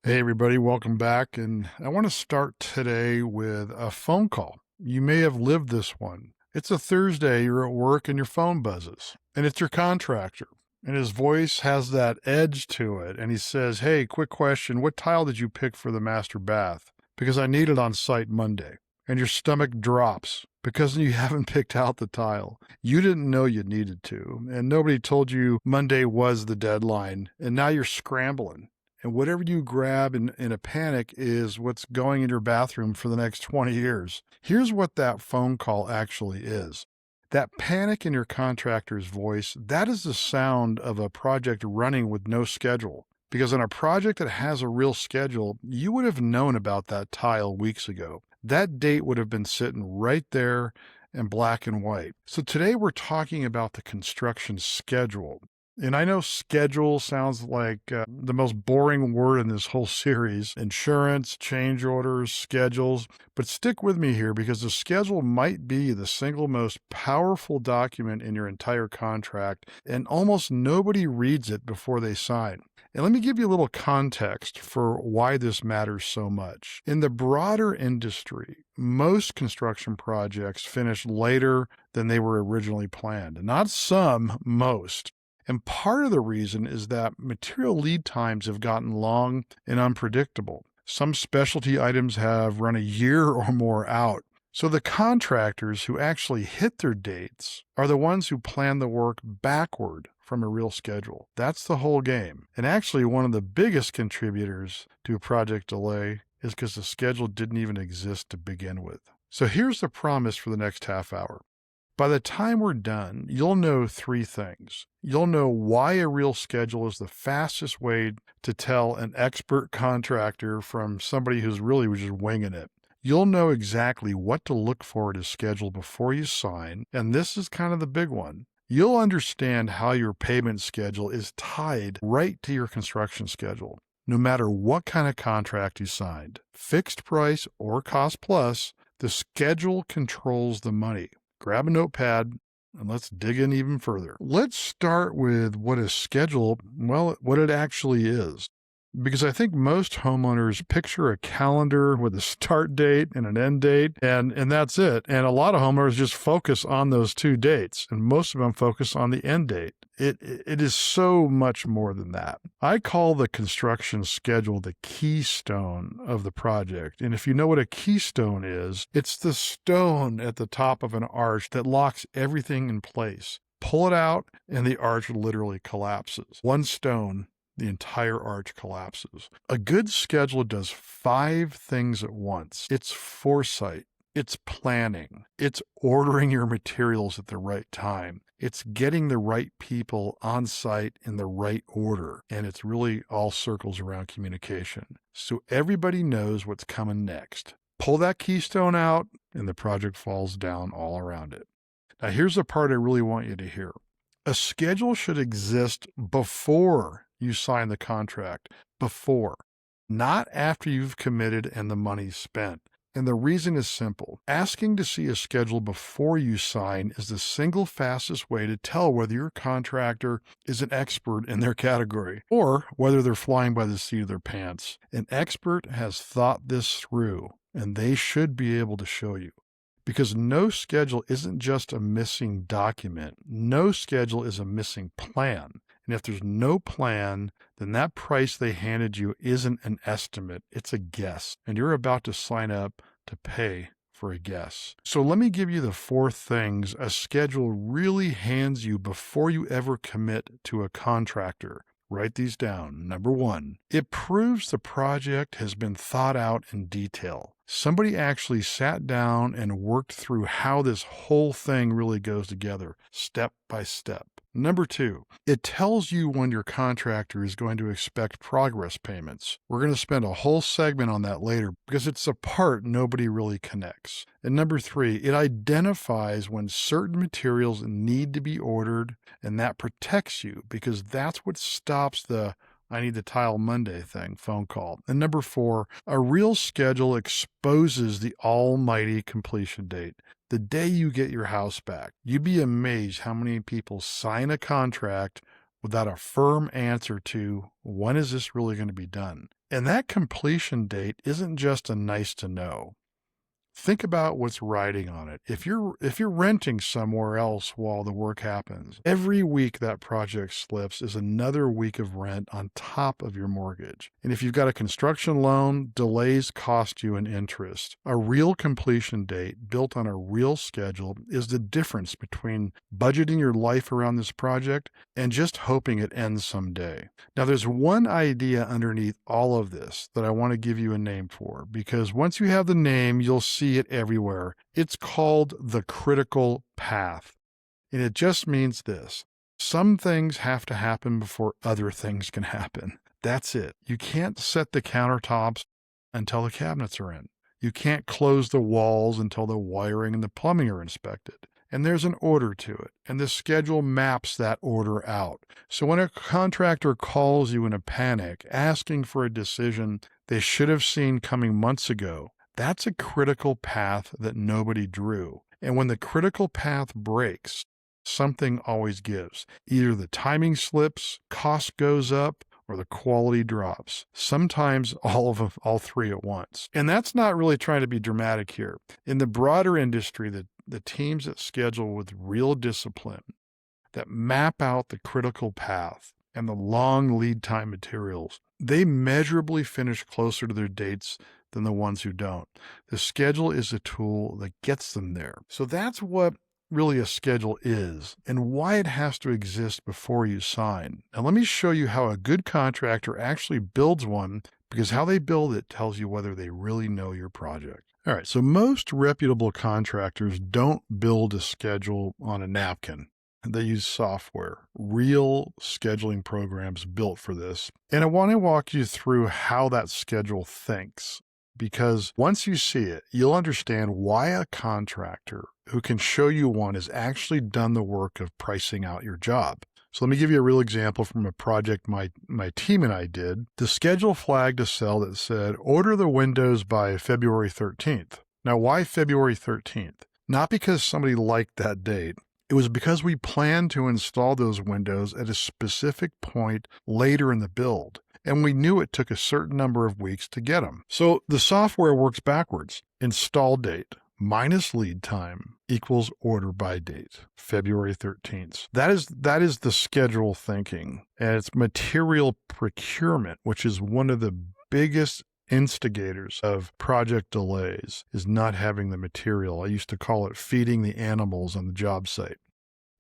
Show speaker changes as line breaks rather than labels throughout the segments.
Hey, everybody, welcome back. And I want to start today with a phone call. You may have lived this one. It's a Thursday, you're at work, and your phone buzzes, and it's your contractor. And his voice has that edge to it. And he says, "Hey, quick question. What tile did you pick for the master bath? Because I need it on site Monday." And your stomach drops because you haven't picked out the tile. You didn't know you needed to, and nobody told you Monday was the deadline. And now you're scrambling. And whatever you grab in a panic is what's going in your bathroom for the next 20 years. Here's what that phone call actually is. That panic in your contractor's voice, that is the sound of a project running with no schedule. Because on a project that has a real schedule, you would have known about that tile weeks ago. That date would have been sitting right there in black and white. So today we're talking about the construction schedule. And I know schedule sounds like the most boring word in this whole series: insurance, change orders, schedules. But stick with me here because the schedule might be the single most powerful document in your entire contract, and almost nobody reads it before they sign. And let me give you a little context for why this matters so much. In the broader industry, most construction projects finish later than they were originally planned. Not some, most. And part of the reason is that material lead times have gotten long and unpredictable. Some specialty items have run a year or more out. So the contractors who actually hit their dates are the ones who plan the work backward from a real schedule. That's the whole game. And actually, one of the biggest contributors to a project delay is because the schedule didn't even exist to begin with. So here's the promise for the next half hour. By the time we're done, you'll know three things. You'll know why a real schedule is the fastest way to tell an expert contractor from somebody who's really just winging it. You'll know exactly what to look for at a schedule before you sign, and this is kind of the big one. You'll understand how your payment schedule is tied right to your construction schedule, no matter what kind of contract you signed. Fixed price or cost plus, the schedule controls the money. Grab a notepad and let's dig in even further. Let's start with what a schedule, what it actually is. Because I think most homeowners picture a calendar with a start date and an end date, and that's it. And a lot of homeowners just focus on those two dates, and most of them focus on the end date. It is so much more than that. I call the construction schedule the keystone of the project. And if you know what a keystone is, it's the stone at the top of an arch that locks everything in place. Pull it out, and the arch literally collapses. One stone, the entire arch collapses. A good schedule does 5 things at once. It's foresight. It's planning. It's ordering your materials at the right time. It's getting the right people on site in the right order. And it's really all circles around communication. So everybody knows what's coming next. Pull that keystone out and the project falls down all around it. Now here's the part I really want you to hear. A schedule should exist before you sign the contract, before, not after you've committed and the money's spent. And the reason is simple. Asking to see a schedule before you sign is the single fastest way to tell whether your contractor is an expert in their category or whether they're flying by the seat of their pants. An expert has thought this through, and they should be able to show you. Because no schedule isn't just a missing document. No schedule is a missing plan. And if there's no plan, then that price they handed you isn't an estimate, it's a guess. And you're about to sign up to pay for a guess. So let me give you the 4 things a schedule really hands you before you ever commit to a contractor. Write these down. Number 1, it proves the project has been thought out in detail. Somebody actually sat down and worked through how this whole thing really goes together, step by step. Number 2, it tells you when your contractor is going to expect progress payments. We're going to spend a whole segment on that later because it's a part nobody really connects. And number 3, it identifies when certain materials need to be ordered, and that protects you because that's what stops the "I need the tile Monday" phone call. And number 4, a real schedule exposes the almighty completion date. The day you get your house back. You'd be amazed how many people sign a contract without a firm answer to when is this really going to be done. And that completion date isn't just a nice to know. Think about what's riding on it. If you're renting somewhere else while the work happens, every week that project slips is another week of rent on top of your mortgage. And if you've got a construction loan, delays cost you an interest. A real completion date built on a real schedule is the difference between budgeting your life around this project and just hoping it ends someday. Now, there's one idea underneath all of this that I want to give you a name for, because once you have the name, you'll see it everywhere. It's called the critical path. And it just means this: some things have to happen before other things can happen. That's it. You can't set the countertops until the cabinets are in. You can't close the walls until the wiring and the plumbing are inspected. And there's an order to it, and the schedule maps that order out. So when a contractor calls you in a panic, asking for a decision they should have seen coming months ago, that's a critical path that nobody drew. And when the critical path breaks, something always gives. Either the timing slips, cost goes up, or the quality drops. Sometimes all three at once. And that's not really trying to be dramatic here. In the broader industry, the teams that schedule with real discipline, that map out the critical path and the long lead time materials, they measurably finish closer to their dates than the ones who don't. The schedule is a tool that gets them there. So that's what really a schedule is and why it has to exist before you sign. Now let me show you how a good contractor actually builds one, because how they build it tells you whether they really know your project. All right, so most reputable contractors don't build a schedule on a napkin. They use software, real scheduling programs built for this. And I want to walk you through how that schedule thinks, because once you see it, you'll understand why a contractor who can show you one has actually done the work of pricing out your job. So let me give you a real example from a project my team and I did. The schedule flagged a cell that said, order the windows by February 13th. Now, why February 13th? Not because somebody liked that date. It was because we planned to install those windows at a specific point later in the build, and we knew it took a certain number of weeks to get them. So the software works backwards. Install date minus lead time equals order by date, February 13th. That is the schedule thinking. And it's material procurement, which is one of the biggest instigators of project delays, is not having the material. I used to call it feeding the animals on the job site.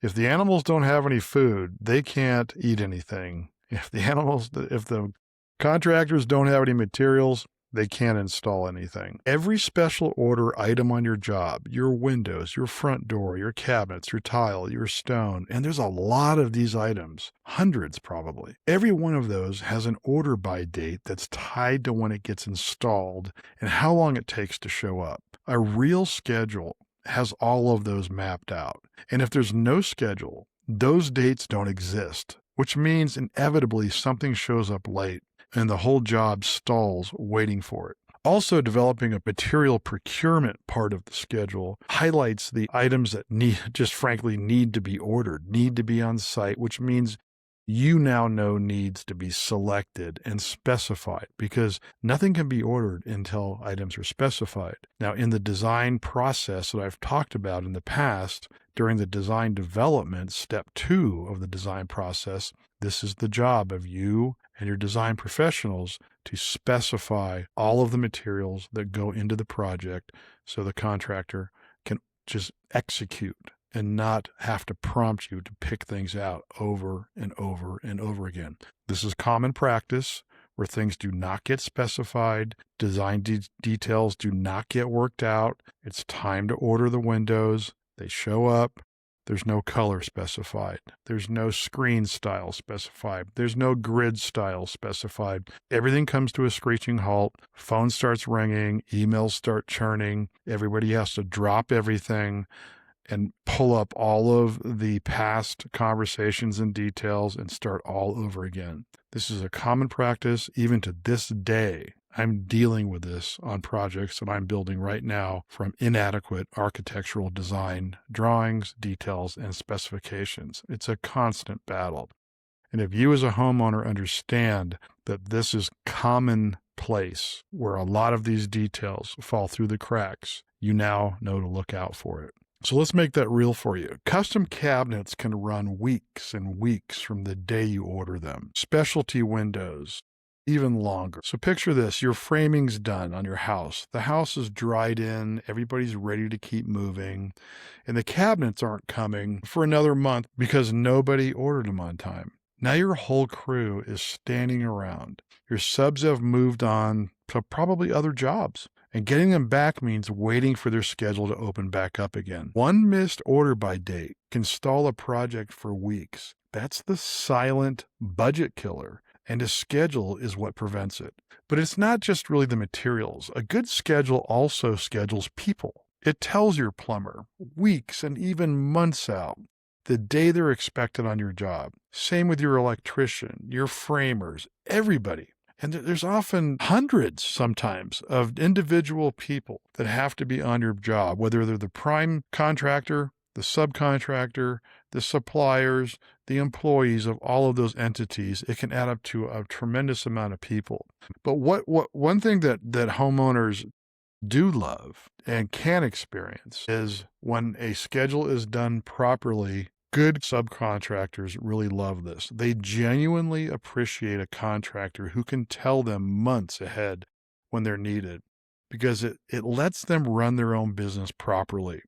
If the animals don't have any food, they can't eat anything. If the contractors don't have any materials, they can't install anything. Every special order item on your job, your windows, your front door, your cabinets, your tile, your stone, and there's a lot of these items, hundreds probably. Every one of those has an order by date that's tied to when it gets installed and how long it takes to show up. A real schedule has all of those mapped out. And if there's no schedule, those dates don't exist, which means inevitably something shows up late and the whole job stalls waiting for it. Also, developing a material procurement part of the schedule highlights the items that need to be ordered, need to be on site, which means you now know needs to be selected and specified, because nothing can be ordered until items are specified. Now, in the design process that I've talked about in the past, during the design development, step 2 of the design process, this is the job of you and your design professionals to specify all of the materials that go into the project so the contractor can just execute and not have to prompt you to pick things out over and over and over again. This is common practice where things do not get specified, design details do not get worked out. It's time to order the windows. They show up. There's no color specified. There's no screen style specified. There's no grid style specified. Everything comes to a screeching halt. Phone starts ringing. Emails start churning. Everybody has to drop everything and pull up all of the past conversations and details and start all over again. This is a common practice even to this day. I'm dealing with this on projects that I'm building right now from inadequate architectural design, drawings, details, and specifications. It's a constant battle. And if you as a homeowner understand that this is commonplace where a lot of these details fall through the cracks, you now know to look out for it. So let's make that real for you. Custom cabinets can run weeks and weeks from the day you order them. Specialty windows, even longer. So picture this, your framing's done on your house. The house is dried in, everybody's ready to keep moving, and the cabinets aren't coming for another month because nobody ordered them on time. Now your whole crew is standing around. Your subs have moved on to probably other jobs. And getting them back means waiting for their schedule to open back up again. One missed order by date can stall a project for weeks. That's the silent budget killer, and a schedule is what prevents it. But it's not just really the materials. A good schedule also schedules people. It tells your plumber weeks and even months out the day they're expected on your job. Same with your electrician, your framers, everybody. And there's often hundreds sometimes of individual people that have to be on your job, whether they're the prime contractor, the subcontractor, the suppliers, the employees of all of those entities. It can add up to a tremendous amount of people. But one thing that homeowners do love and can experience is when a schedule is done properly. Good subcontractors really love this. They genuinely appreciate a contractor who can tell them months ahead when they're needed because it lets them run their own business properly.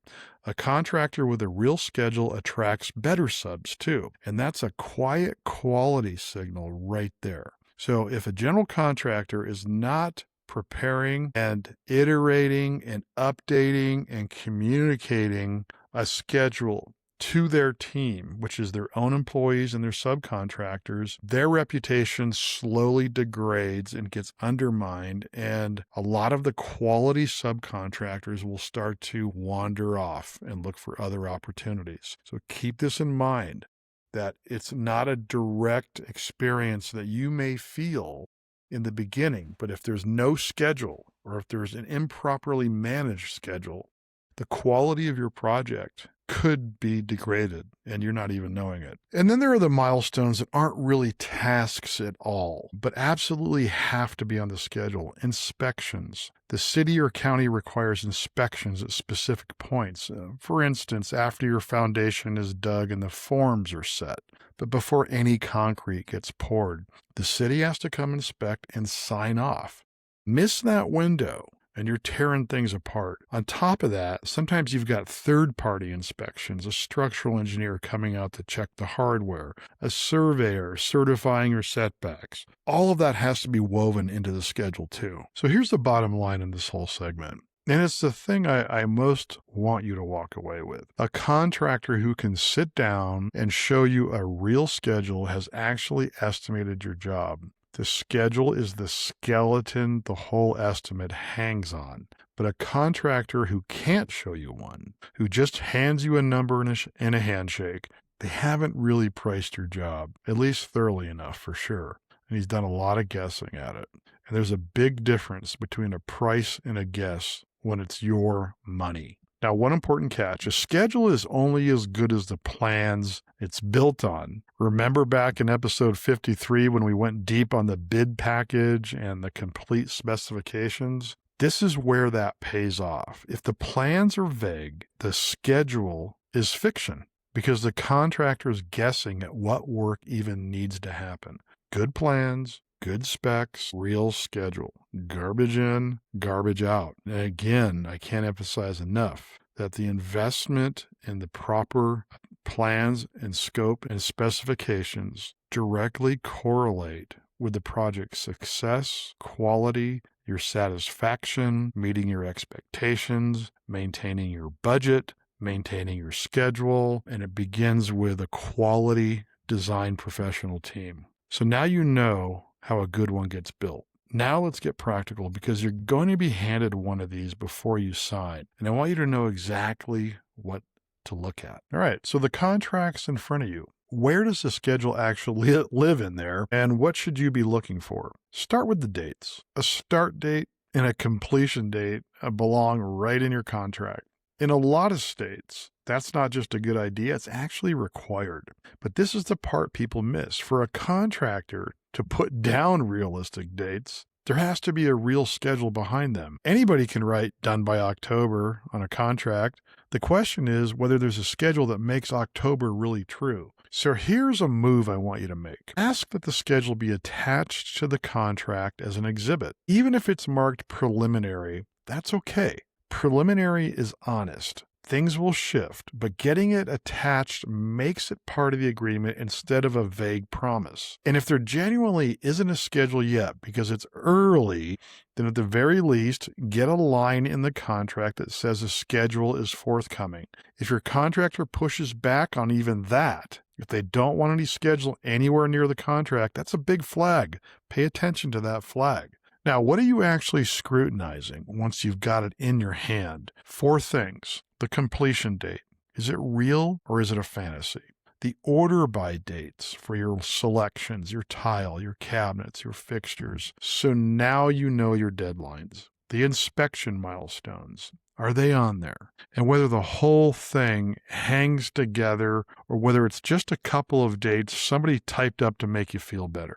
A contractor with a real schedule attracts better subs too, and that's a quiet quality signal right there. So if a general contractor is not preparing and iterating and updating and communicating a schedule to their team, which is their own employees and their subcontractors, their reputation slowly degrades and gets undermined, and a lot of the quality subcontractors will start to wander off and look for other opportunities. So keep this in mind, that it's not a direct experience that you may feel in the beginning, but if there's no schedule or if there's an improperly managed schedule, the quality of your project could be degraded and you're not even knowing it. And then there are the milestones that aren't really tasks at all, but absolutely have to be on the schedule. Inspections. The city or county requires inspections at specific points. For instance, after your foundation is dug and the forms are set, but before any concrete gets poured, the city has to come inspect and sign off. Miss that window, and you're tearing things apart. On top of that, sometimes you've got third-party inspections, a structural engineer coming out to check the hardware, a surveyor certifying your setbacks. All of that has to be woven into the schedule too. So here's the bottom line in this whole segment. And it's the thing I most want you to walk away with. A contractor who can sit down and show you a real schedule has actually estimated your job. The schedule is the skeleton the whole estimate hangs on. But a contractor who can't show you one, who just hands you a number in a handshake, they haven't really priced your job, at least thoroughly enough for sure. And he's done a lot of guessing at it. And there's a big difference between a price and a guess when it's your money. Now, one important catch, a schedule is only as good as the plans it's built on. Remember back in episode 53 when we went deep on the bid package and the complete specifications? This is where that pays off. If the plans are vague, the schedule is fiction because the contractor is guessing at what work even needs to happen. Good plans, good specs, real schedule. Garbage in, garbage out. And again, I can't emphasize enough that the investment in the proper plans and scope and specifications directly correlate with the project's success, quality, your satisfaction, meeting your expectations, maintaining your budget, maintaining your schedule, and it begins with a quality design professional team. So now you know how a good one gets built. Now let's get practical because you're going to be handed one of these before you sign. And I want you to know exactly what to look at. All right, so the contract's in front of you. Where does the schedule actually live in there, and what should you be looking for? Start with the dates. A start date and a completion date belong right in your contract. In a lot of states, That's not just a good idea, it's actually required. But this is the part people miss. For a contractor to put down realistic dates, there has to be a real schedule behind them. Anybody can write done by October on a contract. The question is whether there's a schedule that makes October really true. So here's a move I want you to make. Ask that the schedule be attached to the contract as an exhibit. Even if it's marked preliminary, that's okay. Preliminary is honest. Things will shift, but getting it attached makes it part of the agreement instead of a vague promise. And if there genuinely isn't a schedule yet because it's early, then at the very least, get a line in the contract that says a schedule is forthcoming. If your contractor pushes back on even that, if they don't want any schedule anywhere near the contract, that's a big flag. Pay attention to that flag. Now, what are you actually scrutinizing once you've got it in your hand? 4 things. The completion date. Is it real or is it a fantasy? The order by dates for your selections, your tile, your cabinets, your fixtures. So now you know your deadlines. The inspection milestones. Are they on there? And whether the whole thing hangs together or whether it's just a couple of dates somebody typed up to make you feel better.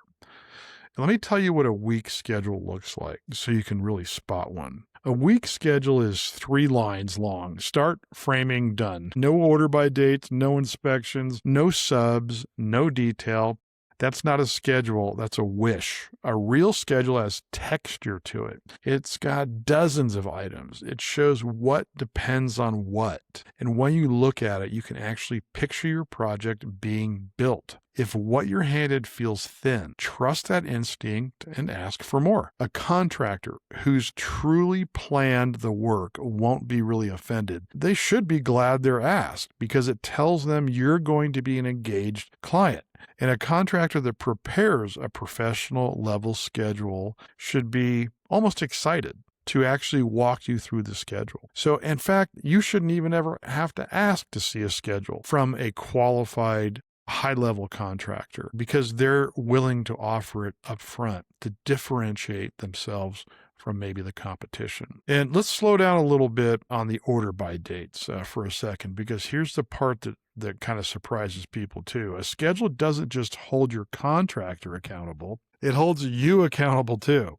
Let me tell you what a week schedule looks like so you can really spot one. A week schedule is 3 lines long. Start, framing, done. No order by dates, no inspections, no subs, no detail. That's not a schedule, that's a wish. A real schedule has texture to it. It's got dozens of items. It shows what depends on what. And when you look at it, you can actually picture your project being built. If what you're handed feels thin, trust that instinct and ask for more. A contractor who's truly planned the work won't be really offended. They should be glad they're asked because it tells them you're going to be an engaged client. And a contractor that prepares a professional level schedule should be almost excited to actually walk you through the schedule. So in fact, you shouldn't even ever have to ask to see a schedule from a qualified high-level contractor because they're willing to offer it up front to differentiate themselves from maybe the competition. And let's slow down a little bit on the order by dates for a second, because here's the part that kind of surprises people too. A schedule doesn't just hold your contractor accountable, it holds you accountable too.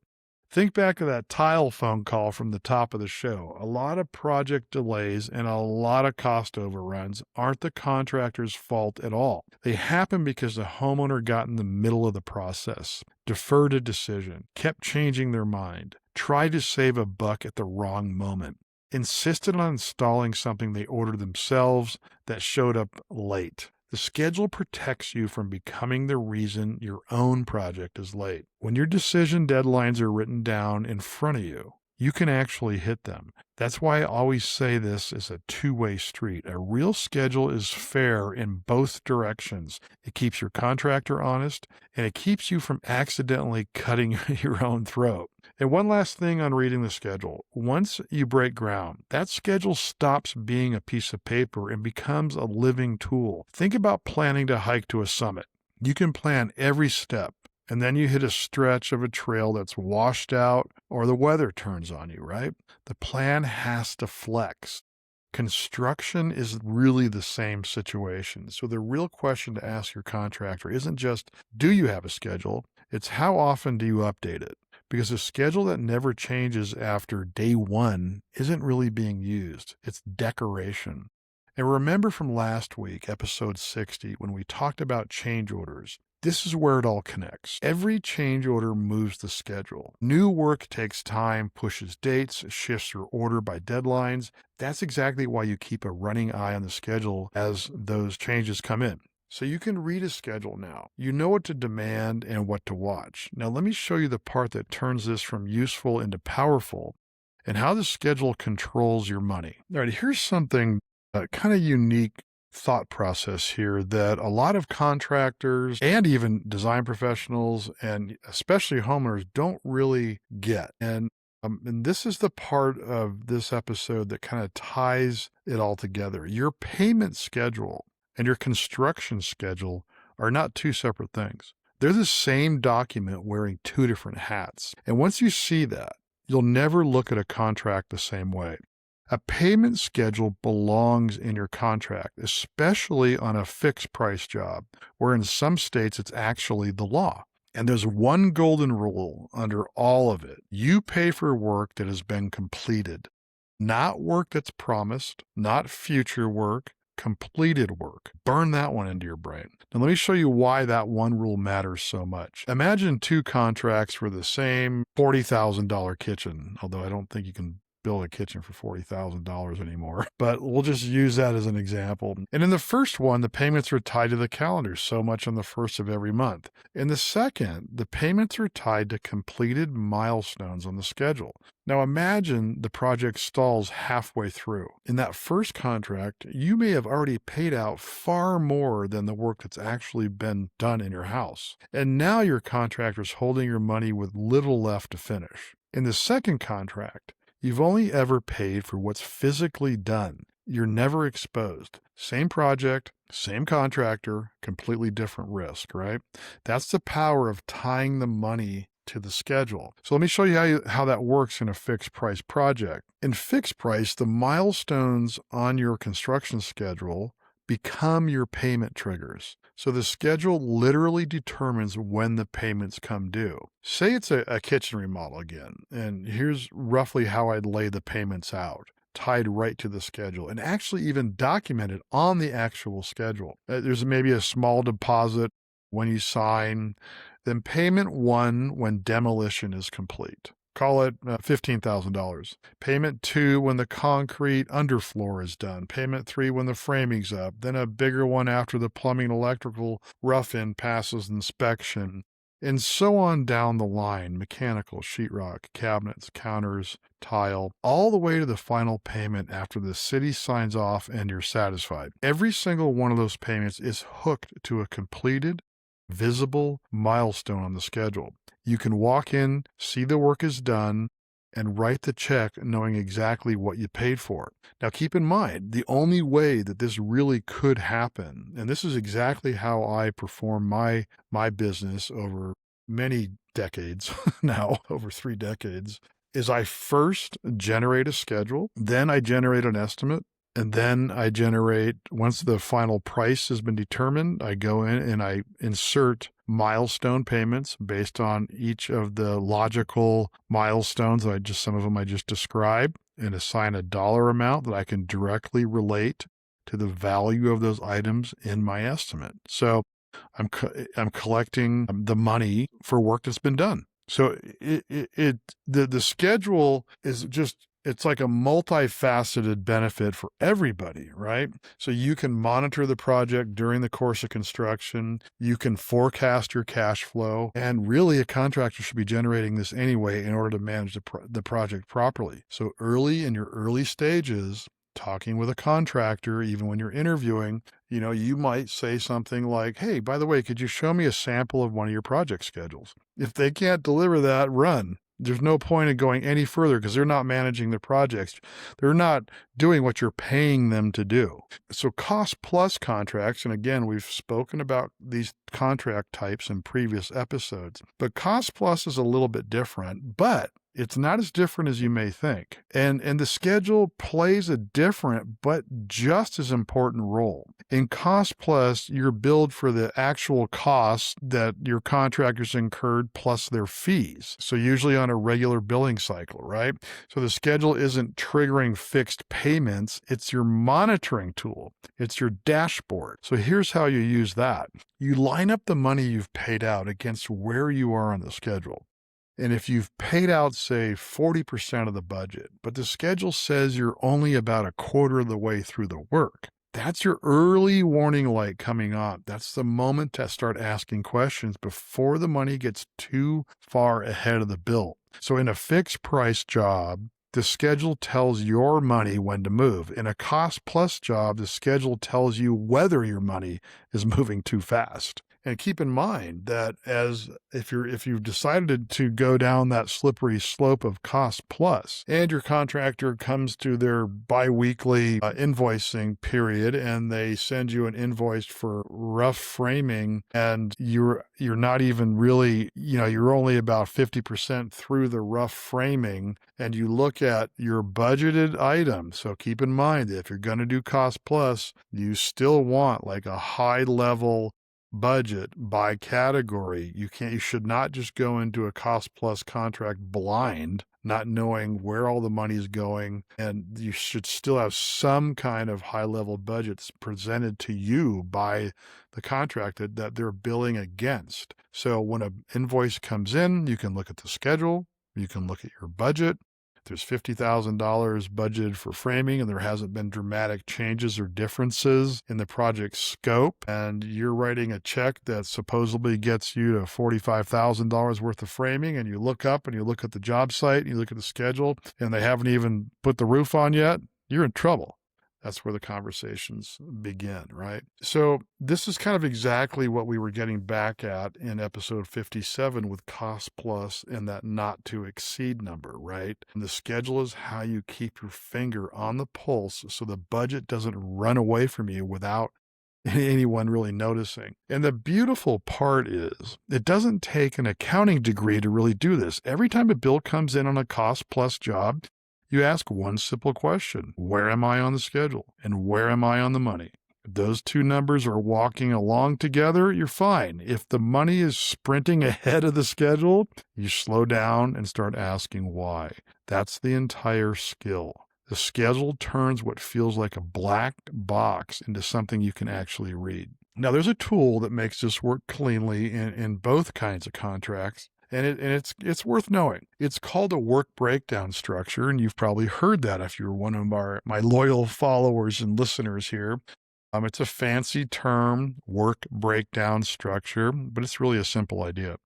Think back to that tile phone call from the top of the show. A lot of project delays and a lot of cost overruns aren't the contractor's fault at all. They happen because the homeowner got in the middle of the process, deferred a decision, kept changing their mind, tried to save a buck at the wrong moment, insisted on installing something they ordered themselves that showed up late. The schedule protects you from becoming the reason your own project is late. When your decision deadlines are written down in front of you, you can actually hit them. That's why I always say this is a two-way street. A real schedule is fair in both directions. It keeps your contractor honest, and it keeps you from accidentally cutting your own throat. And one last thing on reading the schedule. Once you break ground, that schedule stops being a piece of paper and becomes a living tool. Think about planning to hike to a summit. You can plan every step, and then you hit a stretch of a trail that's washed out or the weather turns on you, right? The plan has to flex. Construction is really the same situation. So the real question to ask your contractor isn't just, do you have a schedule? It's how often do you update it? Because a schedule that never changes after day 1 isn't really being used. It's decoration. And remember from last week, episode 60, when we talked about change orders, this is where it all connects. Every change order moves the schedule. New work takes time, pushes dates, shifts your order by deadlines. That's exactly why you keep a running eye on the schedule as those changes come in. So you can read a schedule now. You know what to demand and what to watch. Now let me show you the part that turns this from useful into powerful and how the schedule controls your money. All right, here's something kind of unique thought process here that a lot of contractors and even design professionals and especially homeowners don't really get. And this is the part of this episode that kind of ties it all together. Your payment schedule and your construction schedule are not two separate things. They're the same document wearing 2 different hats. And once you see that, you'll never look at a contract the same way. A payment schedule belongs in your contract, especially on a fixed price job, where in some states it's actually the law. And there's one golden rule under all of it. You pay for work that has been completed, not work that's promised, not future work, completed work. Burn that one into your brain. Now, let me show you why that one rule matters so much. Imagine two contracts for the same $40,000 kitchen, although I don't think you can build a kitchen for $40,000 anymore, but we'll just use that as an example. And in the first one, the payments are tied to the calendar, so much on the first of every month. In the second, the payments are tied to completed milestones on the schedule. Now imagine the project stalls halfway through. In that first contract, you may have already paid out far more than the work that's actually been done in your house. And now your contractor's holding your money with little left to finish. In the second contract, you've only ever paid for what's physically done. You're never exposed. Same project, same contractor, completely different risk, right? That's the power of tying the money to the schedule. So let me show you how that works in a fixed price project. In fixed price, the milestones on your construction schedule become your payment triggers. So the schedule literally determines when the payments come due. Say it's a kitchen remodel again, and here's roughly how I'd lay the payments out, tied right to the schedule, and actually even documented on the actual schedule. There's maybe a small deposit when you sign, then payment one when demolition is complete. Call it $15,000. Payment two when the concrete underfloor is done. Payment three when the framing's up. Then a bigger one after the plumbing and electrical rough-in passes inspection. And so on down the line, mechanical, sheetrock, cabinets, counters, tile, all the way to the final payment after the city signs off and you're satisfied. Every single one of those payments is hooked to a completed, visible milestone on the schedule. You can walk in, see the work is done, and write the check knowing exactly what you paid for. Now keep in mind, the only way that this really could happen, and this is exactly how I perform my business over many decades now, over 3 decades, is I first generate a schedule, then I generate an estimate, and then I generate, once the final price has been determined, I go in and I insert milestone payments based on each of the logical milestones some of them I just described, and assign a dollar amount that I can directly relate to the value of those items in my estimate. So I'm collecting the money for work that's been done. So the schedule is just, it's like a multifaceted benefit for everybody, right? So you can monitor the project during the course of construction. You can forecast your cash flow. And really, a contractor should be generating this anyway in order to manage the project properly. So early in your early stages, talking with a contractor, even when you're interviewing, you might say something like, hey, by the way, could you show me a sample of one of your project schedules? If they can't deliver that, run. There's no point in going any further because they're not managing the projects. They're not doing what you're paying them to do. So cost plus contracts, and again, we've spoken about these contract types in previous episodes, but cost plus is a little bit different, but it's not as different as you may think. And the schedule plays a different but just as important role. In cost plus, you're billed for the actual costs that your contractors incurred plus their fees. So usually on a regular billing cycle, right? So the schedule isn't triggering fixed payments. It's your monitoring tool. It's your dashboard. So here's how you use that. You line up the money you've paid out against where you are on the schedule. And if you've paid out, say, 40% of the budget, but the schedule says you're only about a quarter of the way through the work, that's your early warning light coming on. That's the moment to start asking questions before the money gets too far ahead of the bill. So in a fixed price job, the schedule tells your money when to move. In a cost plus job, the schedule tells you whether your money is moving too fast. And keep in mind that if you've decided to go down that slippery slope of cost plus, and your contractor comes to their biweekly invoicing period, and they send you an invoice for rough framing, and you're not even really, you're only about 50% through the rough framing, and you look at your budgeted item. So keep in mind that if you're going to do cost plus, you still want like a high level budget by category. You should not just go into a cost plus contract blind, not knowing where all the money is going. And you should still have some kind of high level budgets presented to you by the contractor that they're billing against. So when an invoice comes in, you can look at the schedule, you can look at your budget. There's $50,000 budgeted for framing and there hasn't been dramatic changes or differences in the project scope, and you're writing a check that supposedly gets you to $45,000 worth of framing, and you look up and you look at the job site and you look at the schedule and they haven't even put the roof on yet, you're in trouble. That's where the conversations begin, right? So this is kind of exactly what we were getting back at in episode 57 with cost plus and that not to exceed number, right? And the schedule is how you keep your finger on the pulse so the budget doesn't run away from you without anyone really noticing. And the beautiful part is it doesn't take an accounting degree to really do this. Every time a bill comes in on a cost plus job, you ask one simple question: where am I on the schedule? And where am I on the money? If those two numbers are walking along together, you're fine. If the money is sprinting ahead of the schedule, you slow down and start asking why. That's the entire skill. The schedule turns what feels like a black box into something you can actually read. Now, there's a tool that makes this work cleanly in both kinds of contracts. And it's worth knowing. It's called a work breakdown structure, and you've probably heard that if you're one of my loyal followers and listeners here. It's a fancy term, work breakdown structure, but it's really a simple idea.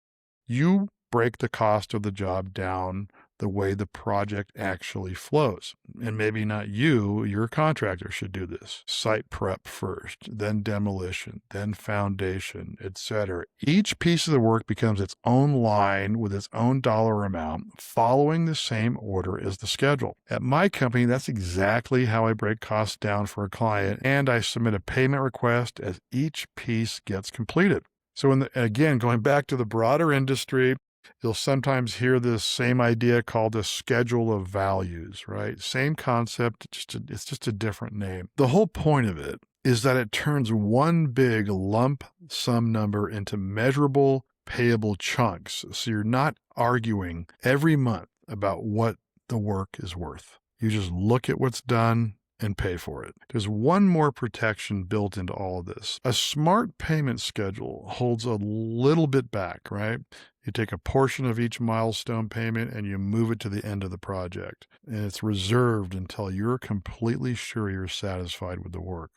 You break the cost of the job down the way the project actually flows. And maybe not you, your contractor should do this. Site prep first, then demolition, then foundation, etc. Each piece of the work becomes its own line with its own dollar amount, following the same order as the schedule. At my company, that's exactly how I break costs down for a client, and I submit a payment request as each piece gets completed. So again, going back to the broader industry, you'll sometimes hear this same idea called a schedule of values, right? Same concept, it's just a different name. The whole point of it is that it turns one big lump sum number into measurable, payable chunks. So you're not arguing every month about what the work is worth. You just look at what's done and pay for it. There's one more protection built into all of this. A smart payment schedule holds a little bit back, right? You take a portion of each milestone payment and you move it to the end of the project. And it's reserved until you're completely sure you're satisfied with the work.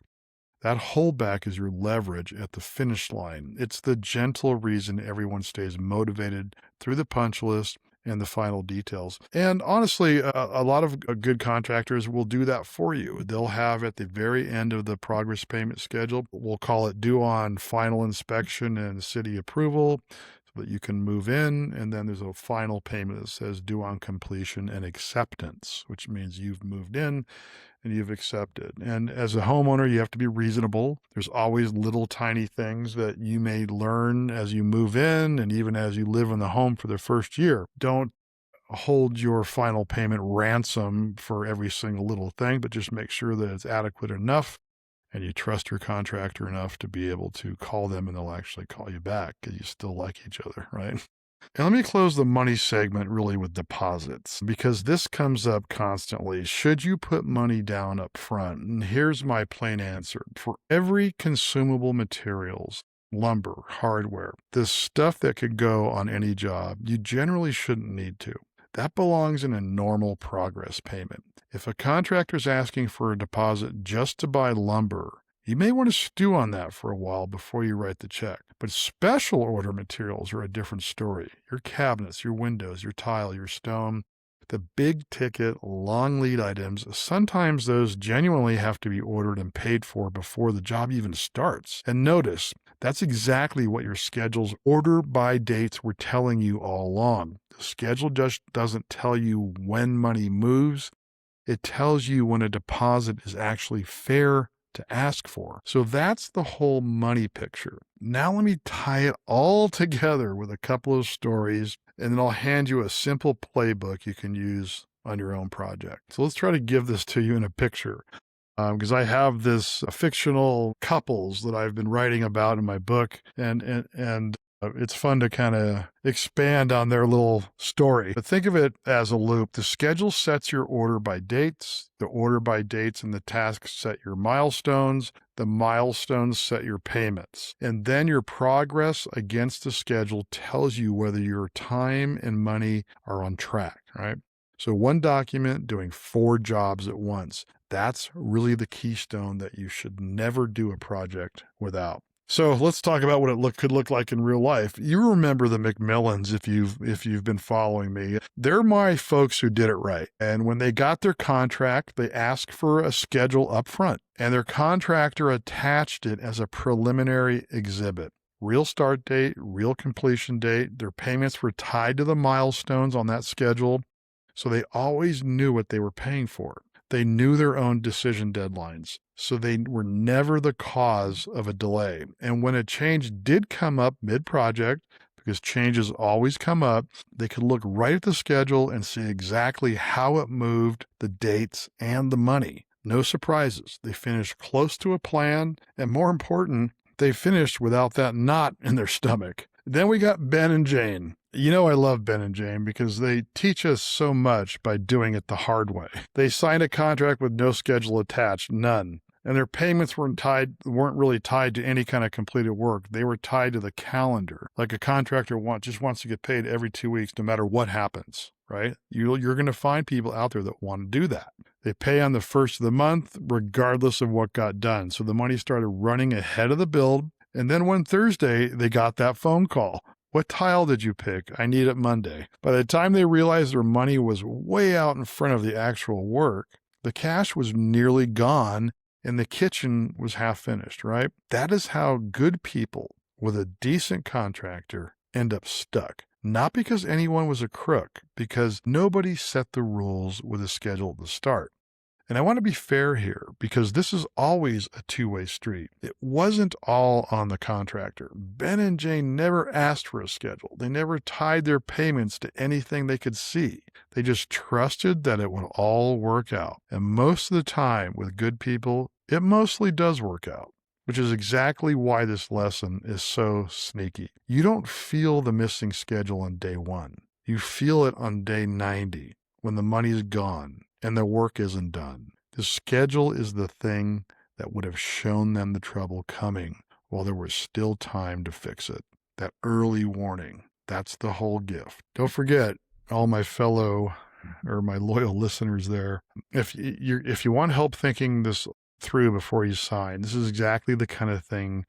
That holdback is your leverage at the finish line. It's the gentle reason everyone stays motivated through the punch list and the final details. And honestly, a lot of good contractors will do that for you. They'll have at the very end of the progress payment schedule, we'll call it due on final inspection and city approval, so that you can move in. And then there's a final payment that says due on completion and acceptance, which means you've moved in and you've accepted. And as a homeowner, you have to be reasonable. There's always little tiny things that you may learn as you move in and even as you live in the home for the first year. Don't hold your final payment ransom for every single little thing, but just make sure that it's adequate enough and you trust your contractor enough to be able to call them and they'll actually call you back because you still like each other, right? And let me close the money segment really with deposits, because this comes up constantly. Should you put money down up front? And here's my plain answer. For every consumable materials, lumber, hardware, the stuff that could go on any job, you generally shouldn't need to. That belongs in a normal progress payment. If a contractor's asking for a deposit just to buy lumber, you may want to stew on that for a while before you write the check. But special order materials are a different story. Your cabinets, your windows, your tile, your stone, the big ticket, long lead items, sometimes those genuinely have to be ordered and paid for before the job even starts. And notice That's exactly what your schedule's order by dates were telling you all along. The schedule just doesn't tell you when money moves. It tells you when a deposit is actually fair to ask for. So that's the whole money picture. Now let me tie it all together with a couple of stories, and then I'll hand you a simple playbook you can use on your own project. So let's try to give this to you in a picture. Because I have this fictional couples that I've been writing about in my book, and it's fun to kind of expand on their little story. But think of it as a loop. The schedule sets your order by dates. The order by dates and the tasks set your milestones. The milestones set your payments. And then your progress against the schedule tells you whether your time and money are on track, right? So one document doing 4 jobs at once. That's really the keystone that you should never do a project without. So let's talk about what it could look like in real life. You remember the McMillans if you've been following me. They're my folks who did it right. And when they got their contract, they asked for a schedule up front, and their contractor attached it as a preliminary exhibit. Real start date, real completion date. Their payments were tied to the milestones on that schedule, so they always knew what they were paying for. They knew their own decision deadlines, so they were never the cause of a delay. And when a change did come up mid-project, because changes always come up, they could look right at the schedule and see exactly how it moved, the dates, and the money. No surprises. They finished close to a plan, and more important, they finished without that knot in their stomach. Then we got Ben and Jane. You know I love Ben and Jane because they teach us so much by doing it the hard way. They signed a contract with no schedule attached, none. And their payments weren't really tied to any kind of completed work. They were tied to the calendar. Like a contractor just wants to get paid every 2 weeks no matter what happens, right? You're going to find people out there that want to do that. They pay on the first of the month regardless of what got done. So the money started running ahead of the build. And then one Thursday, they got that phone call. What tile did you pick? I need it Monday. By the time they realized their money was way out in front of the actual work, the cash was nearly gone and the kitchen was half finished, right? That is how good people with a decent contractor end up stuck. Not because anyone was a crook, because nobody set the rules with a schedule at the start. And I want to be fair here because this is always a two-way street. It wasn't all on the contractor. Ben and Jane never asked for a schedule. They never tied their payments to anything they could see. They just trusted that it would all work out. And most of the time with good people, it mostly does work out, which is exactly why this lesson is so sneaky. You don't feel the missing schedule on day 1. You feel it on day 90 when the money's gone and the work isn't done. The schedule is the thing that would have shown them the trouble coming while there was still time to fix it. That early warning, that's the whole gift. Don't forget, all my fellow or my loyal listeners there, if you want help thinking this through before you sign, this is exactly the kind of thing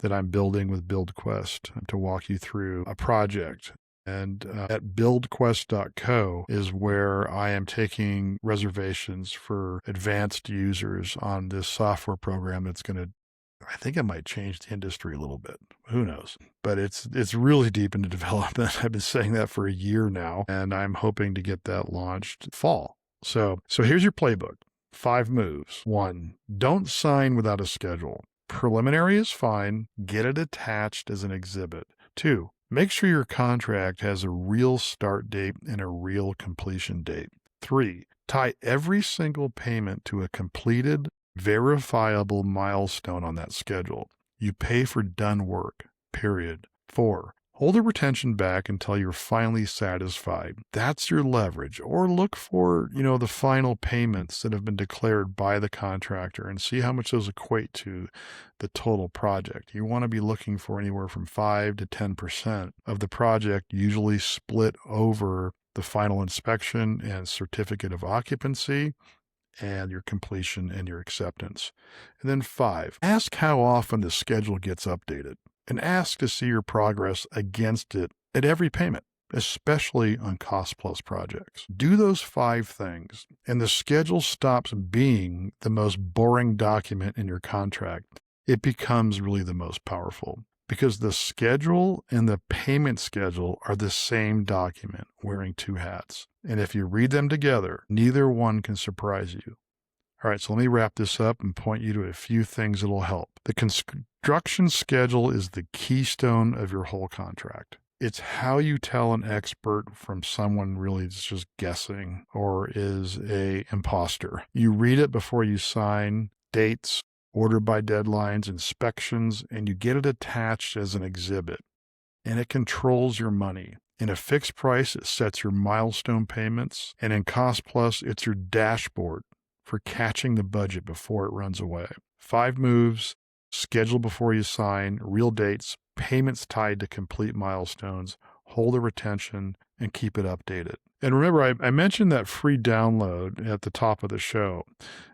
that I'm building with BuildQuest to walk you through a project. And at buildquest.co is where I am taking reservations for advanced users on this software program that's going to, I think it might change the industry a little bit. Who knows? But it's really deep into development. I've been saying that for a year now, and I'm hoping to get that launched fall. So here's your playbook. 5 moves. 1, don't sign without a schedule. Preliminary is fine. Get it attached as an exhibit. 2, make sure your contract has a real start date and a real completion date. 3, tie every single payment to a completed, verifiable milestone on that schedule. You pay for done work, period. 4, hold the retention back until you're finally satisfied. That's your leverage. Or look for, the final payments that have been declared by the contractor and see how much those equate to the total project. You want to be looking for anywhere from 5 to 10% of the project, usually split over the final inspection and certificate of occupancy and your completion and your acceptance. And then 5, ask how often the schedule gets updated. And ask to see your progress against it at every payment, especially on cost-plus projects. Do those 5 things, and the schedule stops being the most boring document in your contract. It becomes really the most powerful. because the schedule and the payment schedule are the same document wearing two hats. And if you read them together, neither one can surprise you. All right, so let me wrap this up and point you to a few things that'll help. The construction schedule is the keystone of your whole contract. It's how you tell an expert from someone really that's just guessing or is a imposter. You read it before you sign, dates, order by deadlines, inspections, and you get it attached as an exhibit. And it controls your money. In a fixed price, it sets your milestone payments. And in Cost Plus, it's your dashboard for catching the budget before it runs away. 5 moves, schedule before you sign, real dates, payments tied to complete milestones, hold the retention, and keep it updated. And remember, I mentioned that free download at the top of the show,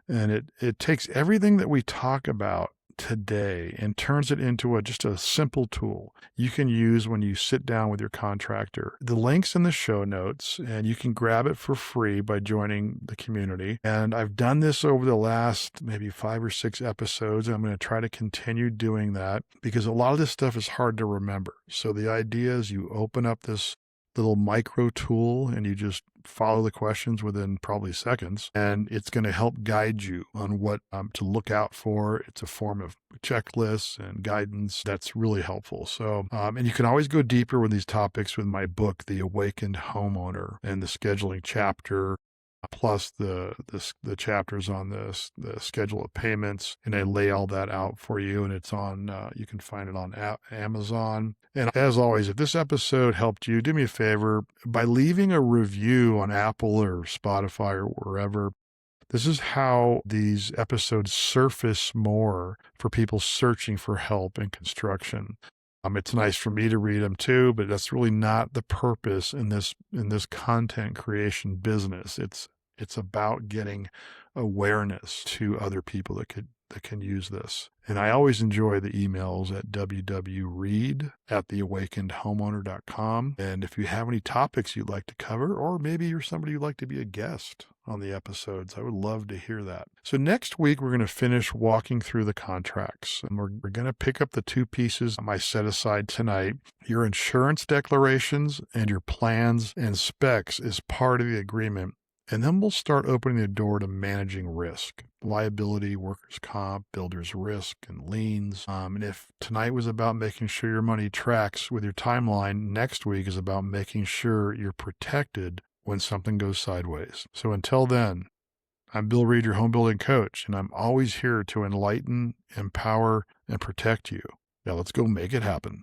and it takes everything that we talk about today and turns it into just a simple tool you can use when you sit down with your contractor. The link's in the show notes, and you can grab it for free by joining the community. And I've done this over the last maybe 5 or 6 episodes, and I'm going to try to continue doing that because a lot of this stuff is hard to remember. So the idea is you open up this little micro tool and you just follow the questions within probably seconds, and it's going to help guide you on what to look out for. It's a form of checklists and guidance that's really helpful. So, and you can always go deeper with these topics with my book, The Awakened Homeowner, and the scheduling chapter, plus the chapters on the schedule of payments, and I lay all that out for you, and it's on, you can find it on Amazon. And as always, if this episode helped you, do me a favor by leaving a review on Apple or Spotify or wherever. This is how these episodes surface more for people searching for help in construction. It's nice for me to read them too, but that's really not the purpose in this content creation business. It's about getting awareness to other people that can use this. And I always enjoy the emails at www.reid@theawakenedhomeowner.com. And if you have any topics you'd like to cover, or maybe you're somebody who'd like to be a guest on the episodes, I would love to hear that. So next week, we're going to finish walking through the contracts, and we're going to pick up the 2 pieces I set aside tonight. Your insurance declarations and your plans and specs is part of the agreement. And then we'll start opening the door to managing risk, liability, workers' comp, builder's risk, and liens. And if tonight was about making sure your money tracks with your timeline, next week is about making sure you're protected when something goes sideways. So until then, I'm Bill Reid, your home building coach, and I'm always here to enlighten, empower, and protect you. Now let's go make it happen.